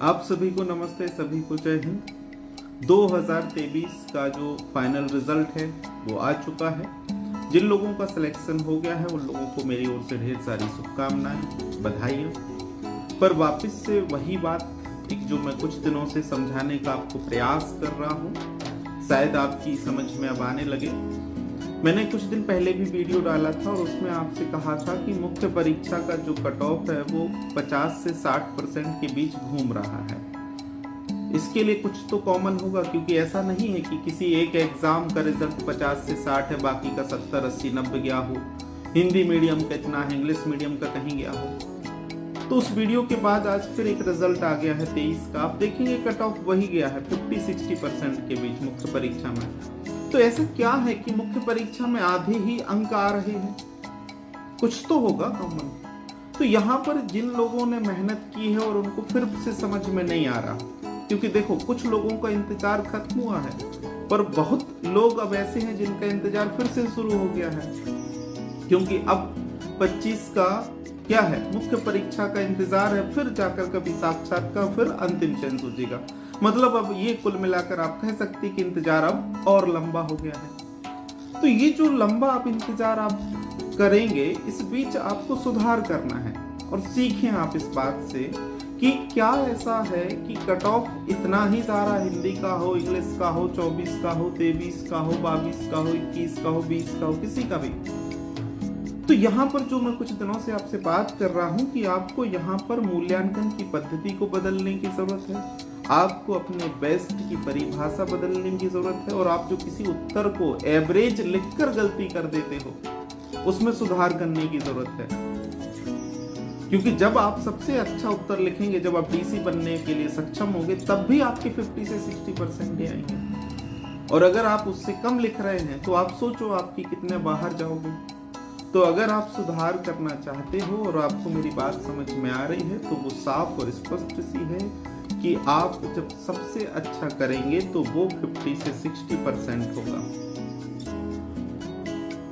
आप सभी को नमस्ते, सभी को जय हिंद। 2023 का जो फाइनल रिजल्ट है वो आ चुका है। जिन लोगों का सिलेक्शन हो गया है उन लोगों को मेरी ओर से ढेर सारी शुभकामनाएं, बधाइयाँ। पर वापस से वही बात एक जो मैं कुछ दिनों से समझाने का आपको प्रयास कर रहा हूँ, शायद आपकी समझ में अब आने लगे। मैंने कुछ दिन पहले भी वीडियो डाला था और उसमें आपसे कहा था कि मुख्य परीक्षा का जो कट ऑफ है वो 50 से 60% के बीच घूम रहा है। इसके लिए कुछ तो कॉमन होगा, क्योंकि ऐसा नहीं है कि किसी एक एग्जाम का रिजल्ट 50 से 60 है, बाकी का 70, 80, 90 गया हो। हिंदी मीडियम का इतना है, इंग्लिश मीडियम का कहीं गया हो। तो उस वीडियो के बाद आज फिर एक रिजल्ट आ गया है 23 का। आप देखेंगे कट ऑफ वही गया है 50-60% के बीच मुख्य परीक्षा में। तो ऐसा क्या है कि मुख्य परीक्षा में आधे ही अंक आ रहे हैं? कुछ तो होगा कॉमन। तो यहाँ पर जिन लोगों ने मेहनत की है और उनको फिर से समझ में नहीं आ रहा, क्योंकि देखो कुछ लोगों का इंतजार खत्म हुआ है पर बहुत लोग अब ऐसे हैं जिनका इंतजार फिर से शुरू हो गया है, क्योंकि अब 25 का क्या है, मुख्य परीक्षा का इंतजार है, फिर जाकर कभी साक्षात का, फिर अंतिम चयन सूचीगा। मतलब अब ये कुल मिलाकर आप कह सकते हैं कि इंतजार अब और लंबा हो गया है। तो ये जो लंबा आप इंतजार आप करेंगे, इस बीच आपको सुधार करना है और सीखें आप इस बात से कि क्या ऐसा है कि कट ऑफ इतना ही सारा हिंदी का हो, इंग्लिश का हो, 24 का हो, 23 का हो, 22 का हो, 21 का हो, 20 का हो, किसी का भी। तो यहाँ पर जो मैं कुछ दिनों से आपसे बात कर रहा हूँ कि आपको यहाँ पर मूल्यांकन की पद्धति को बदलने की जरूरत है, आपको अपने बेस्ट की परिभाषा बदलने की जरूरत है, और आप जो किसी उत्तर को एवरेज लिखकर गलती कर देते हो उसमें सुधार करने की जरूरत है। क्योंकि जब आप सबसे अच्छा उत्तर लिखेंगे, जब आप डीसी बनने के लिए सक्षम होंगे, तब भी आपके 50 से 60% आएंगे। और अगर आप उससे कम लिख रहे हैं तो आप सोचो आपकी कितने बाहर जाओगे। तो अगर आप सुधार करना चाहते हो और आपको मेरी बात समझ में आ रही है, तो वो साफ और स्पष्ट सी है कि आप जब सबसे अच्छा करेंगे तो वो 50 से 60% होगा।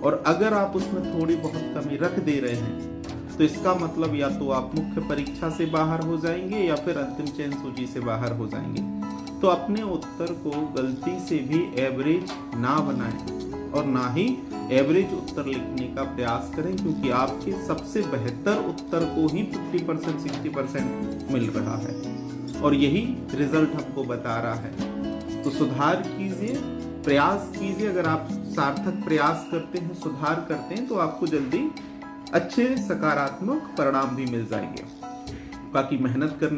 और अगर आप उसमें थोड़ी बहुत कमी रख दे रहे हैं तो इसका मतलब या तो आप मुख्य परीक्षा से बाहर हो जाएंगे या फिर अंतिम चयन सूची से बाहर हो जाएंगे। तो अपने उत्तर को गलती से भी एवरेज ना बनाएं और ना ही एवरेज उत्तर लिखने का प्रयास करें, क्योंकि आपके सबसे बेहतर उत्तर को ही 50% 60% मिल रहा है और यही रिजल्ट हमको बता रहा है। तो सुधार कीजिए, प्रयास कीजिए। अगर आप सार्थक प्रयास करते हैं, सुधार करते हैं, तो आपको जल्दी अच्छे सकारात्मक परिणाम भी मिल जाएंगे। बाकी मेहनत करने